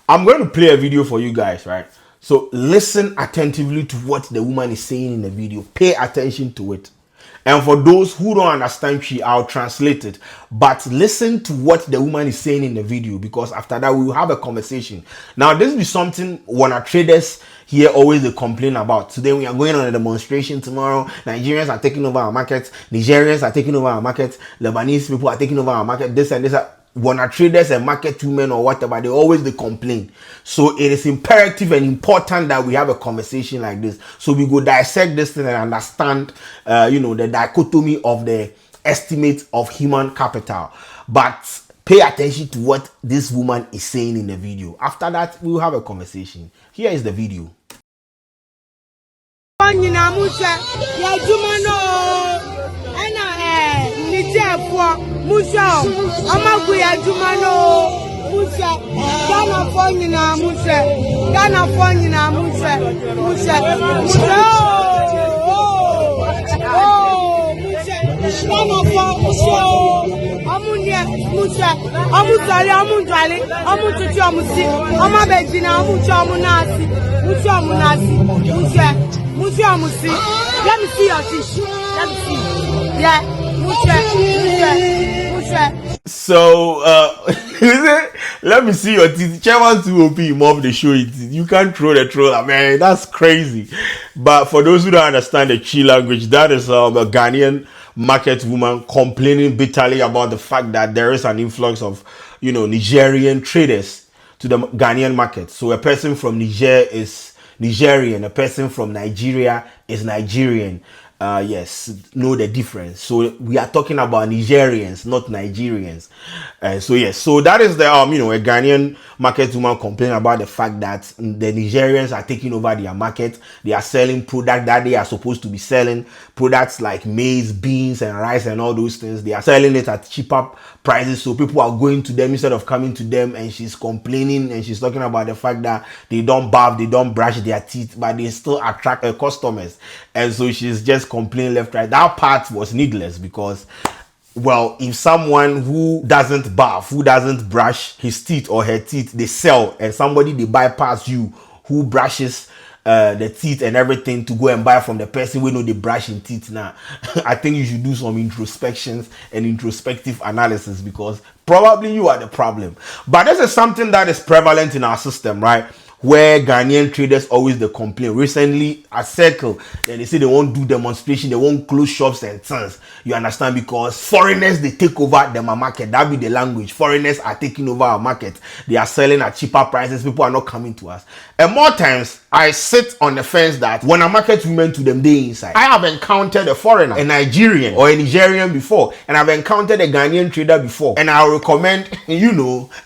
I'm going to play a video for you guys, right? So listen attentively to what the woman is saying in the video. Pay attention to it. And for those who don't understand Chi, I'll translate it. But listen to what the woman is saying in the video, because after that we will have a conversation. Now, this is something when our traders here always they complain about. Today we are going on a demonstration. Tomorrow, Nigerians are taking over our market. Nigerians are taking over our market. Lebanese people are taking over our market. This and this. When our traders and market women or whatever, they complain. So it is imperative and important that we have a conversation like this. So we go dissect this thing and understand, the dichotomy of the estimate of human capital. But pay attention to what this woman is saying in the video. After that, we will have a conversation. Here is the video. Musha, Amaguya Jumano, Musha, Ghana Fonina, Musha, Ghana Fonina, Musha, Musha, Musha, Amunia, Musha, Amusali, Amundali, Amutu Amusi, Amabejina, Mucha Munasi, Mucha Munasi, Musha, Mucha Musi. Let me see your tissue. Let me see. Yeah. So, let me see your teeth. Chairman 2OP mob the show it. You can't throw the troller, man. That's crazy. But for those who don't understand the Chi language, that is a Ghanaian market woman complaining bitterly about the fact that there is an influx of, Nigerian traders to the Ghanaian market. So a person from Niger is Nigerian. A person from Nigeria is Nigerian. Yes, know the difference. So we are talking about Nigerians, not Nigerians. So that is the a Ghanaian market woman complaining about the fact that the Nigerians are taking over their market. They are selling products that they are supposed to be selling, products like maize, beans, and rice, and all those things. They are selling it at cheaper prices, so people are going to them instead of coming to them. And she's complaining and she's talking about the fact that they don't bath, they don't brush their teeth, but they still attract customers. And so she's just complaining left, right. That part was needless because, well, if someone who doesn't bath, who doesn't brush his teeth or her teeth, they sell, and somebody they bypass you who brushes the teeth and everything to go and buy from the person we know they brush in teeth now, I think you should do some introspections and introspective analysis, because probably you are the problem. But this is something that is prevalent in our system, right? Where Ghanaian traders always they complain. Recently at Circle, then they say they won't do demonstration, they won't close shops and things. You understand? Because foreigners they take over the market. That be the language. Foreigners are taking over our market. They are selling at cheaper prices. People are not coming to us. And more times I sit on the fence that when a market women to them they inside. I have encountered a foreigner, a Nigerian or a Nigerian before, and I've encountered a Ghanaian trader before. And I'll recommend,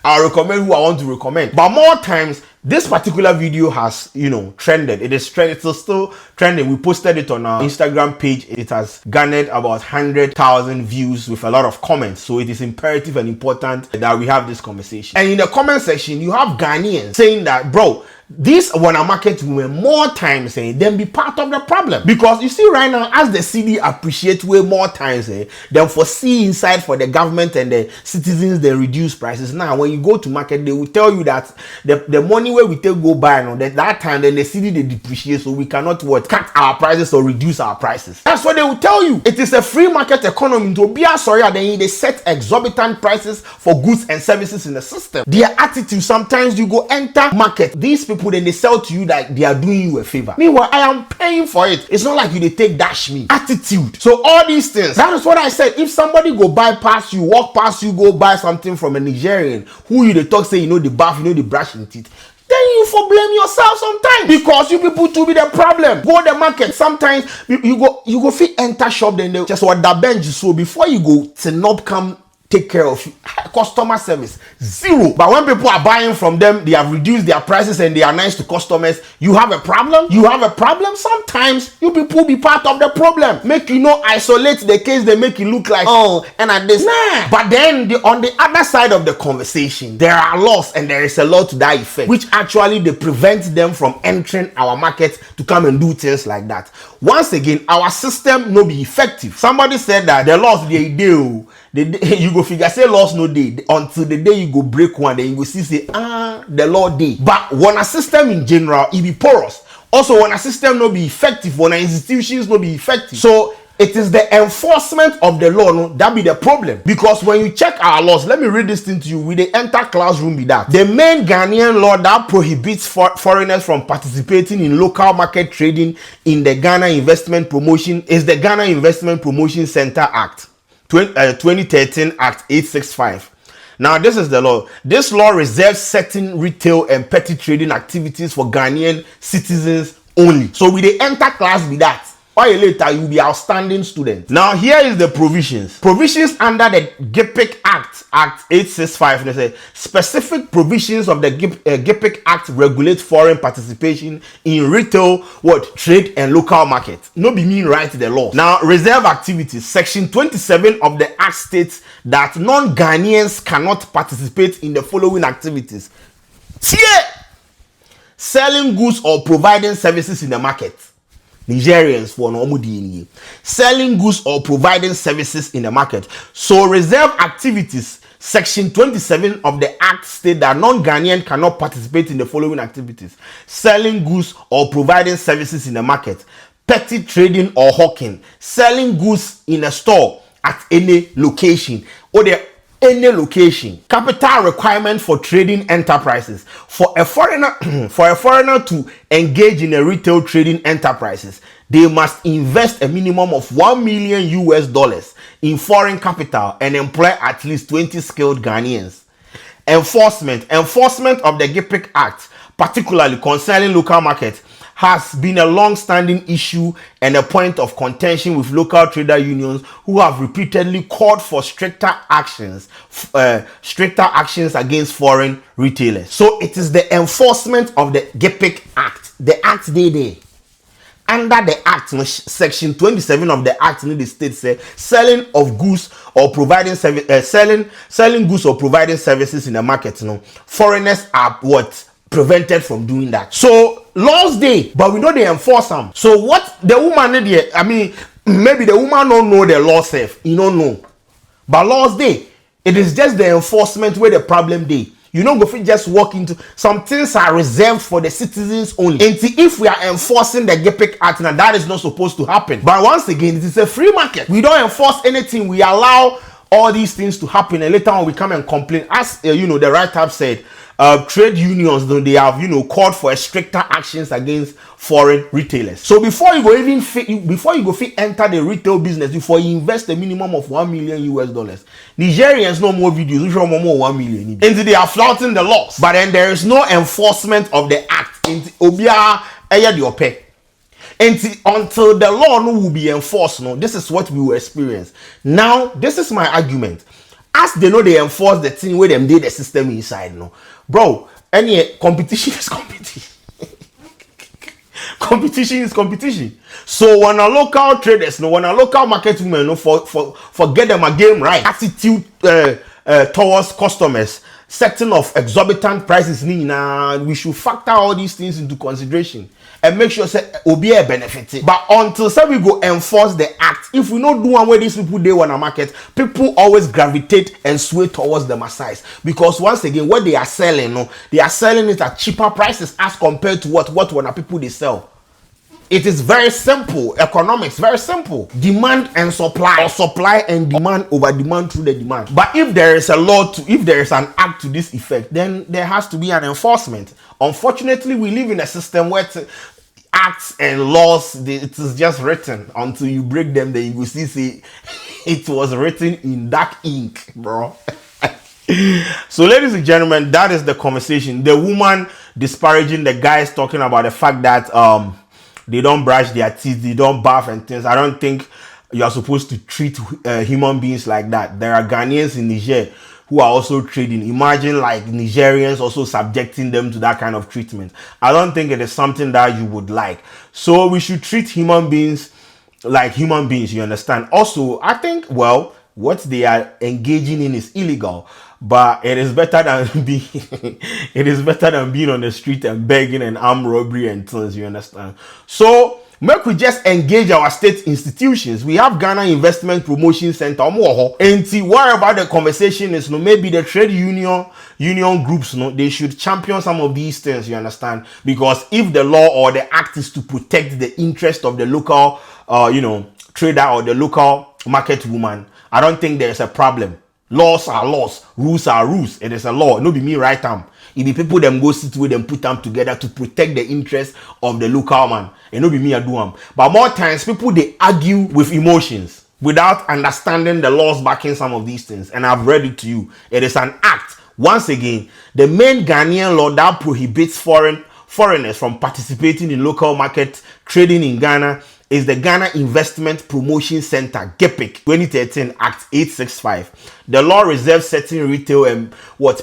I'll recommend who I want to recommend. But more times, this particular video has, trended. It is trending. It's still trending. We posted it on our Instagram page. It has garnered about 100,000 views with a lot of comments. So it is imperative and important that we have this conversation. And in the comment section, you have Ghanaians saying that, bro, this wanna market women more times then be part of the problem. Because you see right now, as the CD appreciate way more times than foresee inside for the government and the citizens, they reduce prices. Now when you go to market, they will tell you that the money where we take go buy that time, then the CD they depreciate, so we cannot cut our prices or reduce our prices. That's what they will tell you. It is a free market economy. To be sorry, then they set exorbitant prices for goods and services in the system. Their attitude, sometimes you go enter market, these people then they sell to you that they are doing you a favor. Meanwhile, I am paying for it. It's not like you they take dash me. Attitude. So all these things. That is what I said. If somebody go bypass you, walk past you, go buy something from a Nigerian who you they talk say the bath, the brush in teeth, then you for blame yourself sometimes, because you people to be the problem. Go the market. Sometimes you go fit enter shop, then they just what that bench. So before you go to not come take care of you. Customer service, zero. But when people are buying from them, they have reduced their prices and they are nice to customers. You have a problem? You have a problem? Sometimes you people be part of the problem. Make isolate the case, they make it look like, and at this. Nah. But then on the other side of the conversation, there are laws and there is a law to that effect, which actually they prevent them from entering our market to come and do things like that. Once again, our system no be effective. Somebody said that the laws they do. You go figure say loss no day until the day you go break one, then you go see say Ghana, the law day. But when a system in general, it be porous. Also, when a system no be effective, when institutions no be effective. So it is the enforcement of the law no, that be the problem. Because when you check our laws, let me read this thing to you. We dey enter classroom with that. The main Ghanaian law that prohibits foreigners from participating in local market trading in the Ghana Investment Promotion is the Ghana Investment Promotion Center Act, 2013 Act 865. Now, this is the law. This law reserves certain retail and petty trading activities for Ghanaian citizens only. So we dey enter class with that. Or later, you'll be outstanding student. Now, here is the provisions. Provisions under the GIPIC Act, Act 865. They say specific provisions of the GIPIC Act regulate foreign participation in retail, trade and local market. No be mean write the law. Now, reserve activities. Section 27 of the Act states that non-Ghanaians cannot participate in the following activities. Selling goods or providing services in the market. Nigerians for no selling goods or providing services in the market. So reserve activities, section 27 of the act state that non-Ghanaian cannot participate in the following activities: selling goods or providing services in the market, petty trading or hawking, selling goods in a store at any location or any location. Capital requirement for trading enterprises. For a foreigner to engage in a retail trading enterprises, they must invest a minimum of $1 million in foreign capital and employ at least 20 skilled Ghanaians. Enforcement of the GIPIC Act, particularly concerning local markets, has been a long-standing issue and a point of contention with local trader unions who have repeatedly called for stricter actions against foreign retailers. So it is the enforcement of the GIPIC Act. The Act there. Under the Act, section 27 of the Act, the state says selling of goods or providing selling goods or providing services in the market. Foreigners are prevented from doing that. So laws day, but we know they enforce them. So what the woman did, maybe the woman don't know the law safe, you don't know. But laws day, it is just the enforcement where the problem day. You don't go fit just walk into some things are reserved for the citizens only. And if we are enforcing the GIPIC Act, now that is not supposed to happen. But once again, it is a free market. We don't enforce anything. We allow all these things to happen, and later on we come and complain. As the write-up said, trade unions, though, they have called for stricter actions against foreign retailers. So before you go enter the retail business, before you invest a minimum of $1 million, Nigerians no more videos, which are more 1 million. And they are flouting the laws, but then there is no enforcement of the act. Until the law will be enforced, this is what we will experience. Now, this is my argument. As they know they enforce the thing where them did the system inside, bro, any competition is competition. Competition is competition. So when a local traders, when a local market women, forget them a game right attitude towards customers, setting of exorbitant prices, we should factor all these things into consideration and make sure say be a benefit. But until say we go enforce the act, if we not do one way these people they want to market, people always gravitate and sway towards the masses. Because once again, what they are selling, they are selling it at cheaper prices as compared to what when people they sell. It is very simple. Economics, very simple. Demand and supply, or supply and demand over demand through the demand. But if there is a law if there is an act to this effect, then there has to be an enforcement. Unfortunately, we live in a system where acts and laws, it is just written. Until you break them, then you will see it was written in dark ink, bro. So, ladies and gentlemen, that is the conversation. The woman disparaging the guys, talking about the fact that they don't brush their teeth, they don't bath and things. I don't think you are supposed to treat human beings like that. There are Ghanaians in Niger who are also trading. Imagine like Nigerians also subjecting them to that kind of treatment. I don't think it is something that you would like. So we should treat human beings like human beings, you understand? Also, I think, well, what they are engaging in is illegal. But it is better than being on the street and begging and armed robbery and things, you understand? So Make we just engage our state institutions. We have Ghana Investment Promotion Center. And what about the conversation is, maybe the trade union groups, they should champion some of these things, you understand? Because if the law or the act is to protect the interest of the local, trader or the local market woman, I don't think there's a problem. Laws are laws, rules are rules. It is a law. No be me right time. It be people them go sit with them, put them together to protect the interest of the local man. It no be me I do them. But more times people they argue with emotions without understanding the laws backing some of these things. And I've read it to you. It is an act. Once again, the main Ghanaian law that prohibits foreigners from participating in local market trading in Ghana is the Ghana Investment Promotion Center, GEPIC, 2013 Act 865. The law reserves certain retail and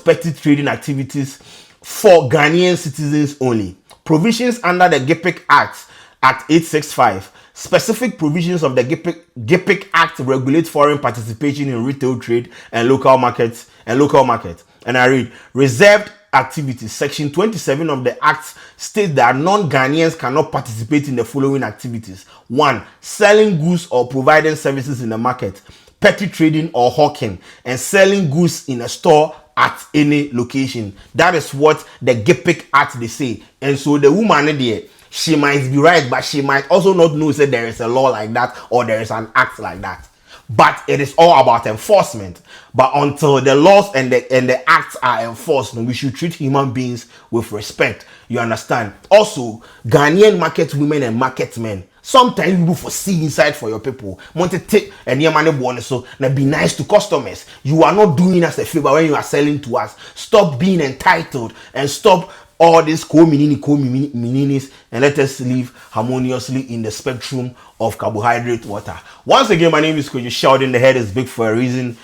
petty trading activities for Ghanaian citizens only. Provisions under the GEPIC Act 865. Specific provisions of the GEPIC Act regulate foreign participation in retail trade and local markets. And I read, reserved activities. Section 27 of the Act states that non-Ghanaians cannot participate in the following activities. 1. Selling goods or providing services in the market, petty trading or hawking, and selling goods in a store at any location. That is what the GEPIC Act they say. And so the woman there, she might be right, but she might also not know that there is a law like that or there is an act like that. But it is all about enforcement. But until the laws and the acts are enforced, we should treat human beings with respect. You understand? Also, Ghanaian market women and market men, sometimes you for see inside for your people. Want to take and your money bonus, so now be nice to customers. You are not doing us a favor when you are selling to us. Stop being entitled and stop all these co-mininis, and let us live harmoniously in the spectrum of carbohydrate water. Once again, my name is Sheldon. The head is big for a reason.